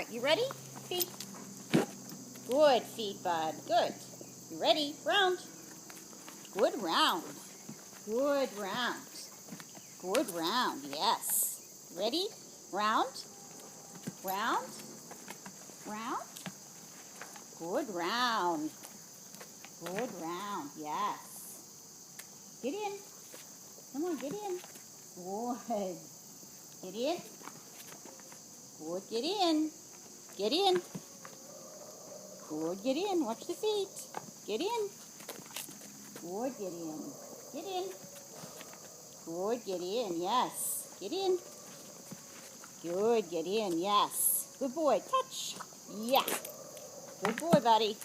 right, you ready? Feet. Good feet, bud. Good. You ready? Round. Good round. Good round. Good round, yes. Ready? Round. Round. Round. Good round. Good round, yes. Get in. Come on, get in. Good. Get in. Good, get in. Get in. Good, get in. Watch the feet. Get in. Good, get in. Get in. Good, get in. Yes. Get in. Good, get in. Yes. Good boy. Touch. Yeah. Good boy, buddy.